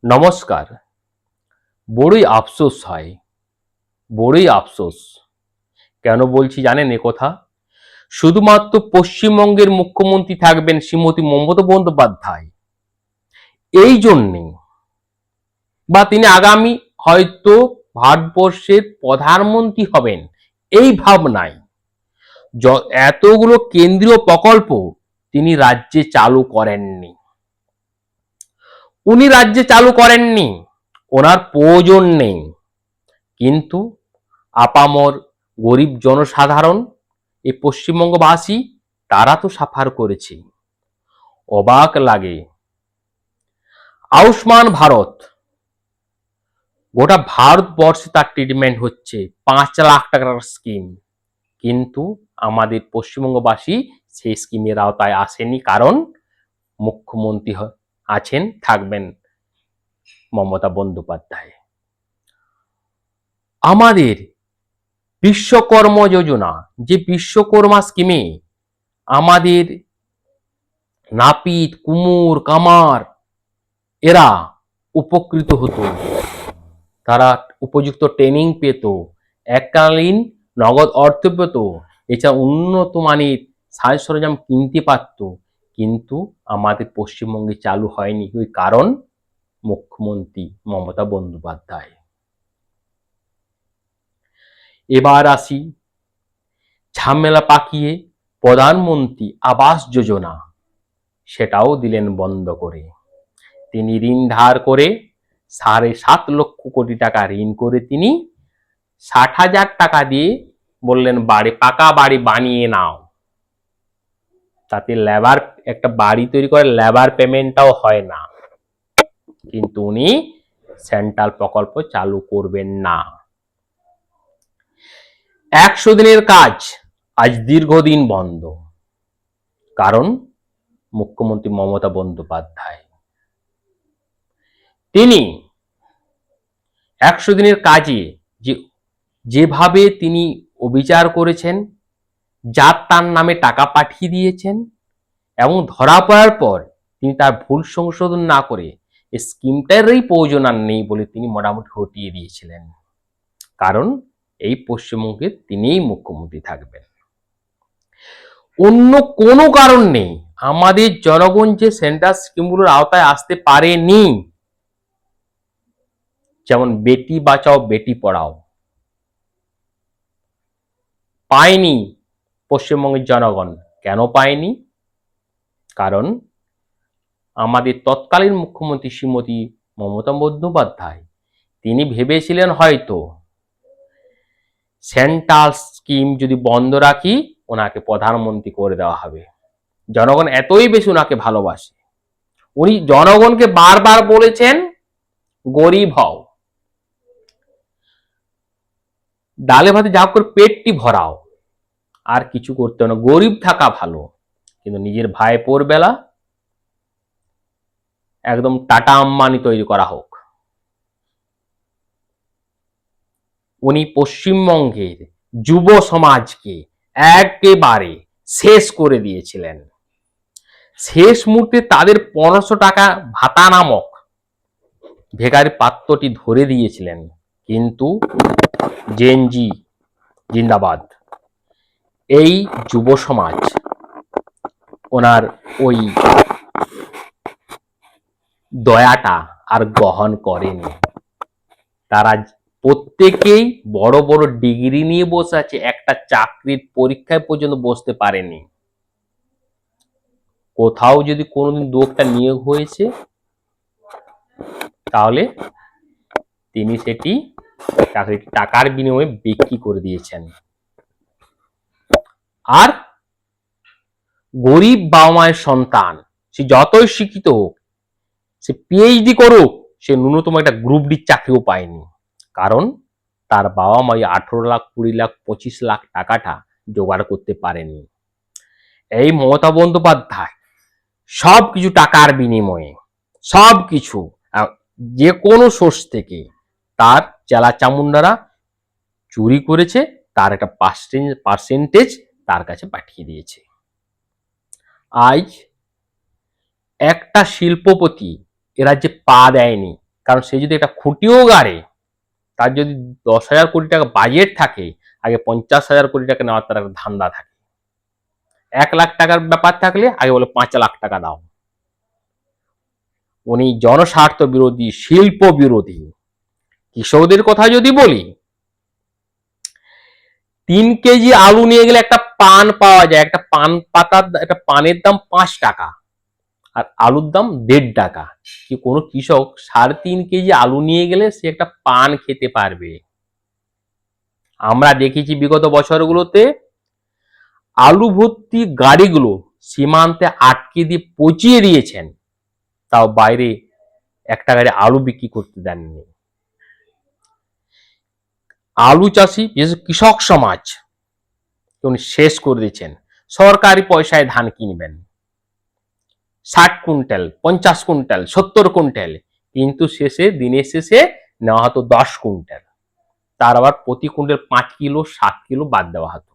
নমস্কার। বড়ই আফসোস হয়, বড়ই আফসোস। কেন বলছি জানেন একথা? শুধুমাত্র পশ্চিমবঙ্গের মুখ্যমন্ত্রী থাকবেন শ্রীমতী মমতা বন্দ্যোপাধ্যায়। এই জন্যে বা তিনি আগামী হয়তো ভারতবর্ষের প্রধানমন্ত্রী হবেন এই ভাবনায় এতগুলো কেন্দ্রীয় প্রকল্প তিনি রাজ্যে চালু করেননি। উনি রাজ্যে চালু করেননি, ওনার প্রয়োজন নেই। কিন্তু আপামর গরিব জনসাধারণ এই পশ্চিমবঙ্গবাসী তারা তো সাফার করেছে। অবাক লাগে, আয়ুষ্মান ভারত গোটা ভারতবর্ষে তার ট্রিটমেন্ট হচ্ছে, 5 লাখ টাকার স্কিম, কিন্তু আমাদের পশ্চিমবঙ্গবাসী সেই স্কিমের আওতায় আসেনি, কারণ মুখ্যমন্ত্রী আছেন, থাকবেন মমতা বন্দ্যোপাধ্যায়। আমাদের বিশ্বকর্ম যোজনা, যে বিশ্বকর্মা স্কিমে আমাদের নাপিত, কুমোর, কামার এরা উপকৃত হতো, তারা উপযুক্ত ট্রেনিং পেত, এককালীন নগদ অর্থ পেত, এছাড়া উন্নত মানের সাজ সরঞ্জাম কিনতে পারত, কিন্তু আমাদের পশ্চিমবঙ্গে চালু হয়নি। ওই কারণ মুখ্যমন্ত্রী মমতা বন্দ্যোপাধ্যায়। এবার আসি ঝামেলা পাকিয়ে প্রধানমন্ত্রী আবাস যোজনা, সেটাও দিলেন বন্ধ করে। তিনি ঋণ ধার করে 7.5 লক্ষ কোটি টাকা ঋণ করে তিনি 60,000 টাকা দিয়ে বললেন পাকা বাড়ি বানিয়ে নাও। তাতে লেবার, একটা বাড়ি তৈরি করে লেবার পেমেন্টটাও হয় না, কিন্তু উনি সেন্ট্রাল প্রকল্প চালু করবেন না। 100 দিনের কাজ আজ দীর্ঘদিন বন্ধ, কারণ মুখ্যমন্ত্রী মমতা বন্দ্যোপাধ্যায় তিনি 100 দিনের কাজে যেভাবে তিনি অবিচার করেছেন, যার তার নামে টাকা পাঠিয়ে দিয়েছেন, এবং ধরা পড়ার পর তিনি তার ভুল সংশোধন না করে এই স্কিমটারই প্রয়োজন আর নেই বলে তিনি মোটামুটি হটিয়ে দিয়েছিলেন, কারণ এই পশ্চিমবঙ্গে তিনিই মুখ্যমন্ত্রী থাকবেন। অন্য কোনো কারণ নেই। আমাদের জনগণ যে সেন্ট্রাল স্কিমগুলোর আওতায় আসতে পারেনি, যেমন বেটি বাঁচাও বেটি পড়াও, পায়নি পশ্চিমবঙ্গের জনগণ। কেন পায়নি? কারণ আমাদের তৎকালীন মুখ্যমন্ত্রী শ্রীমতী মমতা বন্দ্যোপাধ্যায় তিনি ভেবেছিলেন হয়তো সেন্ট্রাল স্কিম যদি বন্ধ রাখি ওনাকে প্রধানমন্ত্রী করে দেওয়া হবে। জনগণ এতই বেশি ওনাকে ভালোবাসে, উনি জনগণকে বারবার বলেছেন গরিব হও, ডালে ভাতে যা করে পেটটি ভরাও, আর কিছু করতে হবে না, গরিব থাকা ভালো। কিন্তু নিজের ভাইপোর বেলা একদম টাটা আম্বানি তৈরি করা হোক। উনি পশ্চিমবঙ্গের যুব সমাজকে একেবারে শেষ করে দিয়েছিলেন। শেষ মুহূর্তে তাদের 1500 টাকা ভাতা নামক ভেগার পাত্রটি ধরে দিয়েছিলেন, কিন্তু জেনজি জিন্দাবাদ, এই যুব সমাজ ওনার ওই দয়াটা আর গ্রহণ করেনি। তারা প্রত্যেকেই বড় বড় ডিগ্রি নিয়ে বসে আছে, একটা চাকরির পরীক্ষায় পর্যন্ত বসতে পারেনি। কোথাও যদি কোনোদিন দু একটা নিয়োগ হয়েছে, তাহলে তিনি সেটি চাকরিটি টাকার বিনিময়ে বিক্রি করে দিয়েছেন। আর গরিব বাবা মায়ের সন্তান সে যতই শিক্ষিত হোক, সে পিএইচডি করুক, সে ন্যূনতম একটা গ্রুপ ডি চাকরিও পায়নি, কারণ তার বাবা মা 18 লাখ, 20 লাখ, 25 লাখ টাকাটা জোগাড় করতে পারেনি। এই মমতা বন্দ্যোপাধ্যায় সবকিছু টাকার বিনিময়ে, সবকিছু যে কোনো সোর্স থেকে তার চেলা চামুন্ডারা চুরি করেছে, তার একটা পার্সেন্টেজ তার কাছে পাঠিয়ে দিয়েছে। আজ একটা শিল্পপতি এরা যে পা দেয়নি, কারণ সে যদি একটা খুঁটিও গাড়ে, তার যদি 10,000 কোটি টাকা বাজেট থাকে, আগে 50,000 কোটি টাকা নেওয়ার তার একটা ধান্দা থাকে। 1 লাখ টাকার ব্যাপার থাকলে আগে বলে 5 লাখ টাকা দাও। উনি জনস্বার্থ বিরোধী, শিল্প বিরোধী। কৃষকদের কথা যদি বলি, 3 কেজি আলু নিয়ে গেলে একটা পান পাওয়া যায়, একটা পান পাতার, একটা পানের দাম 5 টাকা, আর আলুর দাম 1.5 টাকা। কি কোনো কৃষক 3.5 কেজি আলু নিয়ে গেলে সে একটা পান খেতে পারবে? আমরা দেখেছি বিগত বছরগুলোতে আলু ভর্তি গাড়িগুলো সীমান্তে আটকে দিয়ে পচিয়ে দিয়েছেন, তাও বাইরে একটা গাড়ি আলু বিক্রি করতে দেননি। আলু চাষি, বিশেষ কৃষক সমাজ উনি শেষ করে দিয়েছেন। সরকারি পয়সায় ধান কিনবেন, 60 কুইন্টাল, 50 কুইন্টাল, 70 কুইন্টাল, কিন্তু দিনের শেষে নেওয়া হতো 10 কুইন্টাল। তার আবার প্রতি কুইন্টাল 5 কিলো 7 কিলো বাদ দেওয়া হতো।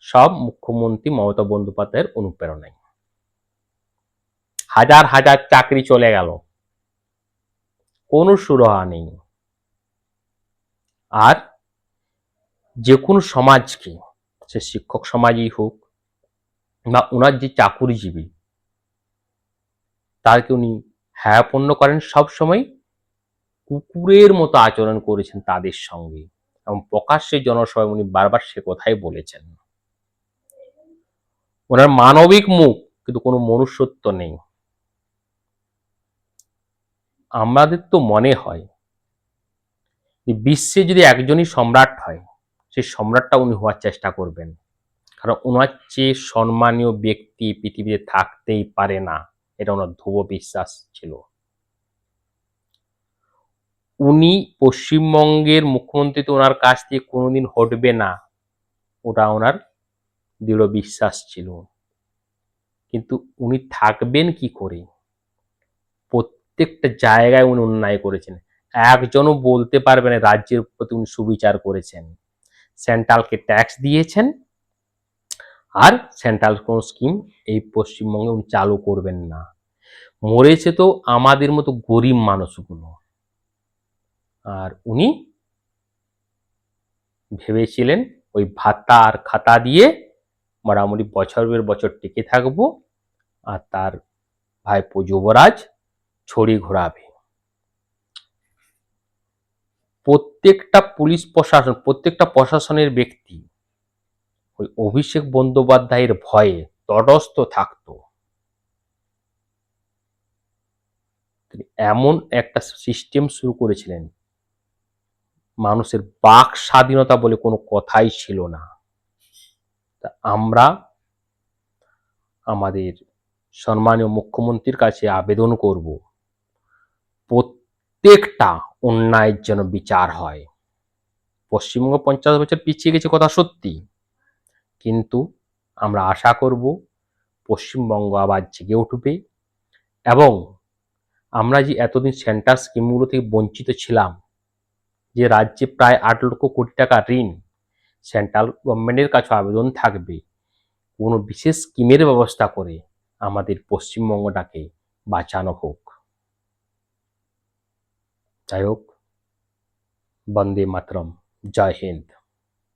সব মুখ্যমন্ত্রী মমতা বন্দ্যোপাধ্যায়ের অনুপ্রেরণায়। হাজার হাজার চাকরি চলে গেল, কোনো সুরাহা নেই। আর যে কোনো সমাজকে, সে শিক্ষক সমাজই হোক বা ওনার যে চাকুরিজীবী, তাকে উনি হেয়াপন্ন করেন। সবসময় কুকুরের মতো আচরণ করেছেন তাদের সঙ্গে, এবং প্রকাশ্যে জনসভায় উনি বারবার সে কথাই বলেছেন। ওনার মানবিক মুখ, কিন্তু কোনো মনুষ্যত্ব নেই। আমাদের তো মনে হয় বিশ্বে যদি একজনই সম্রাট হয়, সেই সম্রাটটা উনি হওয়ার চেষ্টা করবেন। কারণ ওনার চেয়ে সম্মানীয় ব্যক্তি পৃথিবীতে থাকতেই পারে না, এটা ওনার ধ্রুব বিশ্বাস ছিল। উনি পশ্চিমবঙ্গের মুখ্যমন্ত্রী তো ওনার কাছ থেকে কোনোদিন হটবে না, ওটা ওনার দৃঢ় বিশ্বাস ছিল। কিন্তু উনি থাকবেন কি করে? প্রত্যেকটা জায়গায় উনি অন্যায় করেছেন, একজনও বলতে পারবে না রাজ্যের প্রতি উনি সুবিচার করেছেন। সেন্ট্রালকে ট্যাক্স দিয়েছেন, আর সেন্ট্রাল কোন স্কিম এই পশ্চিমবঙ্গে উনি চালু করবেন না। মরেছে তো আমাদের মতো গরিব মানুষগুলো, আর উনি ভেবেছিলেন ওই ভাতা আর খাতা দিয়ে মোটামুটি বছরের বছর টিকে থাকবো, আর তার ভাইপো যুবরাজ ছড়ি ঘোরাবে। প্রত্যেকটা পুলিশ প্রশাসন, প্রত্যেকটা প্রশাসনের ব্যক্তি ওই অভিষেক বন্দ্যোপাধ্যায়ের ভয়ে তটস্থ থাকতো। তিনি এমন একটা সিস্টেম শুরু করেছিলেন, মানুষের বাক স্বাধীনতা বলে কোনো কথাই ছিল না। তা আমরা আমাদের সম্মানীয় মুখ্যমন্ত্রীর কাছে আবেদন করব, প্রত্যেকটা অন্যায়ের যেন বিচার হয়। পশ্চিমবঙ্গ 50 বছর পিছিয়ে গেছে কথা সত্যি, কিন্তু আমরা আশা করব পশ্চিমবঙ্গ আবার জেগে উঠবে, এবং আমরা যে এতদিন সেন্টার স্কিমগুলো থেকে বঞ্চিত ছিলাম, যে রাজ্যে প্রায় 8 লক্ষ কোটি টাকা ঋণ, সেন্ট্রাল গভর্নমেন্টের কাছে আবেদন থাকবে কোনো বিশেষ স্কিমের ব্যবস্থা করে আমাদের পশ্চিমবঙ্গটাকে বাঁচানো হোক। যাই হোক, বন্দে মাতরম, জয় হিন্দ।